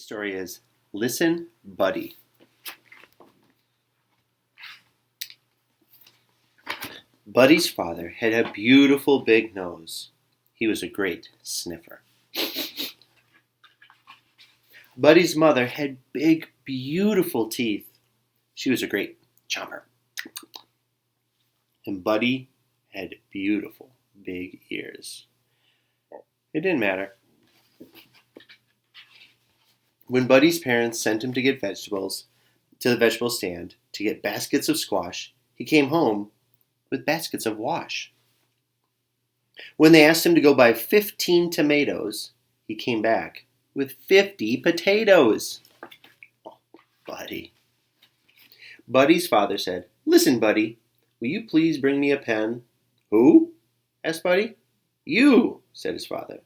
story is Listen, Buddy. Buddy's father had a beautiful big nose. He was a great sniffer. Buddy's mother had big, beautiful teeth. She was a great chomper. And Buddy had beautiful, big ears. It didn't matter. When Buddy's parents sent him to get vegetables to the vegetable stand to get baskets of squash, he came home with baskets of wash. When they asked him to go buy 15 tomatoes, he came back with 50 potatoes. Oh, Buddy. Buddy's father said, "Listen, Buddy, will you please bring me a pen?" "Who?" asked Buddy. "You," said his father.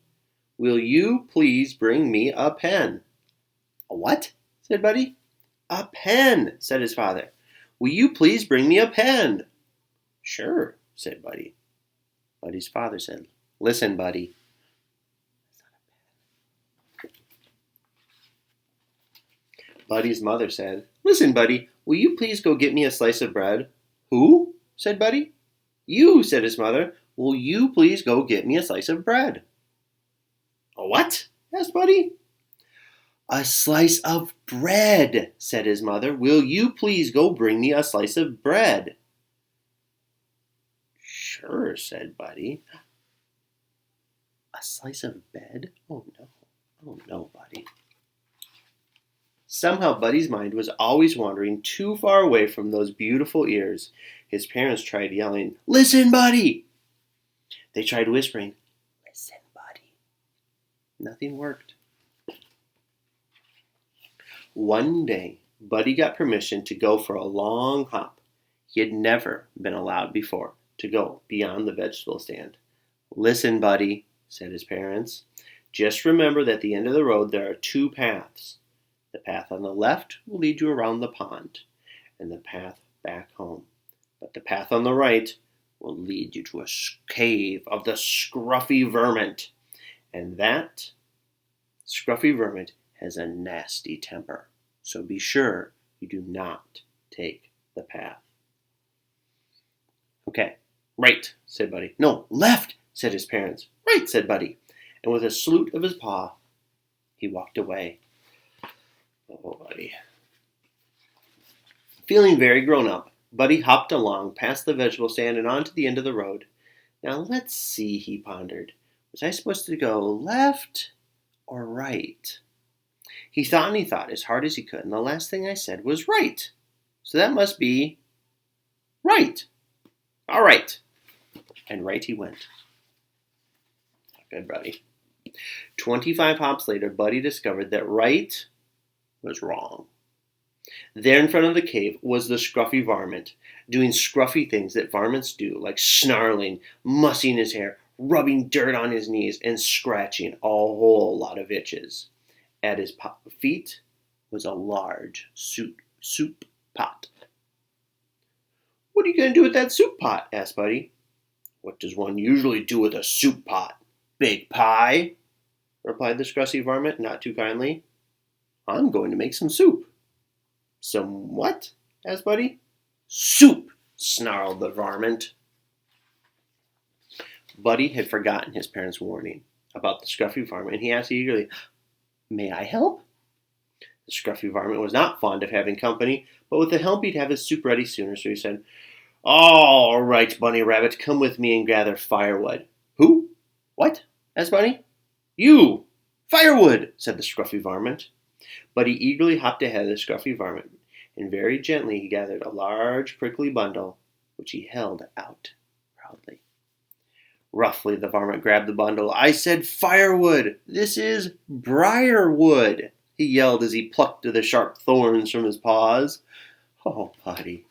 "Will you please bring me a pen?" "A what?" said Buddy. "A pen," said his father. "Will you please bring me a pen?" "Sure," said Buddy. Buddy's father said, "Listen, Buddy." Buddy's mother said, "Listen, Buddy, will you please go get me a slice of bread?" "Who?" said Buddy. "You," said his mother. "Will you please go get me a slice of bread?" "A what?" asked Buddy. "A slice of bread," said his mother. "Will you please go bring me a slice of bread?" "Sure," said Buddy. A slice of bread? Oh no, Buddy. Somehow Buddy's mind was always wandering too far away from those beautiful ears. His parents tried yelling, "Listen, Buddy!" They tried whispering, "Listen, Buddy." Nothing worked. One day, Buddy got permission to go for a long hop. He had never been allowed before to go beyond the vegetable stand. "Listen, Buddy," said his parents. "Just remember that at the end of the road there are two paths. The path on the left will lead you around the pond, and the path back home. But the path on the right will lead you to a cave of the scruffy Varmint. And that scruffy Varmint has a nasty temper. So be sure you do not take the path." "Okay, right," said Buddy. "No, left," said his parents. "Right," said Buddy. And with a salute of his paw, he walked away. Oh, Buddy. Feeling very grown up, Buddy hopped along past the vegetable stand and on to the end of the road. "Now let's see," he pondered. "Was I supposed to go left or right?" He thought as hard as he could, and the last thing I said was right. So that must be right. All right. And right he went. Good, Buddy. 25 hops later, Buddy discovered that right was wrong. There in front of the cave was the scruffy Varmint, doing scruffy things that varmints do, like snarling, mussing his hair, rubbing dirt on his knees, and scratching a whole lot of itches. At his feet was a large soup pot. "What are you going to do with that soup pot?" asked Buddy. "What does one usually do with a soup pot? Bake pie?" replied the scruffy Varmint, not too kindly. "I'm going to make some soup." "Some what?" asked Buddy. "Soup," snarled the Varmint. Buddy had forgotten his parents' warning about the scruffy Varmint, and he asked eagerly, "May I help?" The scruffy Varmint was not fond of having company, but with the help he'd have his soup ready sooner, so he said, "All right, bunnyrabbit, come with me and gather firewood." "Who? What?" asked Bunny. "You! Firewood!" said the scruffy Varmint. Buddy eagerly hopped ahead of the scruffy Varmint, and very gently he gathered a large prickly bundle, which he held out proudly. Roughly, the Varmint grabbed the bundle. "I said firewood! This is briarwood!" he yelled as he plucked the sharp thorns from his paws. Oh, Buddy.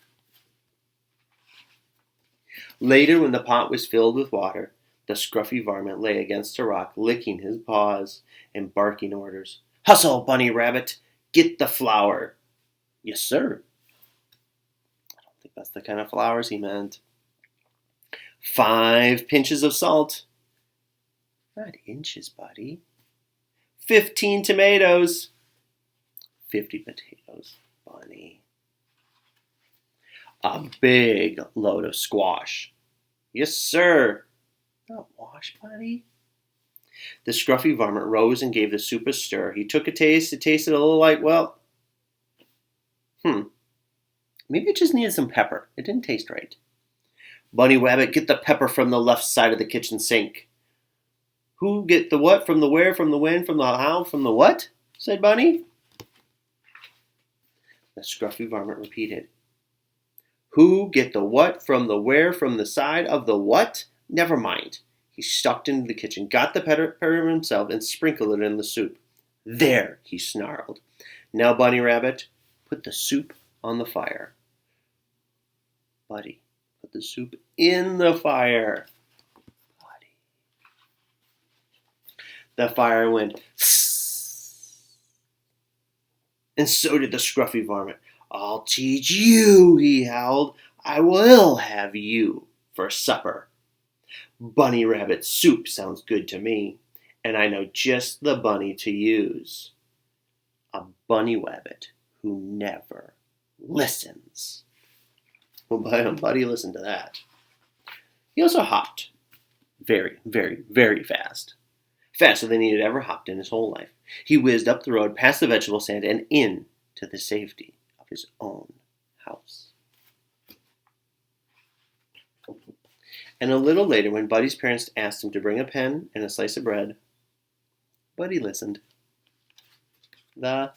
Later, when the pot was filled with water, the scruffy Varmint lay against a rock, licking his paws and barking orders. "Hustle, bunny rabbit! Get the flour!" "Yes, sir." I don't think that's the kind of flowers he meant. 5 pinches of salt. Not inches, Buddy. 15 tomatoes. 50 potatoes, Bunny. A big load of squash. Yes, sir. Not wash, Bunny. The scruffy varmint rose and gave the soup a stir. He took a taste. It tasted a little like, well, maybe it just needed some pepper. It didn't taste right. Bunny Rabbit, get the pepper from the left side of the kitchen sink. Who get the what from the where, from the when, from the how, from the what? Said Bunny. The scruffy varmint repeated. Who get the what from the where, from the side of the what? Never mind. He stalked into the kitchen, got the pepper himself, and sprinkled it in the soup. There, he snarled. Now, Bunny Rabbit, put the soup on the fire. Buddy, put the soup in the fire. Buddy. The fire went and so did the scruffy varmint. I'll teach you, he howled. I will have you for supper. Bunny Rabbit soup sounds good to me, and I know just the bunny to use. A bunny rabbit who never listens. Well, Buddy listened to that. He also hopped very, very, very fast. Faster than he had ever hopped in his whole life. He whizzed up the road, past the vegetable stand, and in to the safety of his own house. And a little later, when Buddy's parents asked him to bring a pen and a slice of bread, Buddy listened. The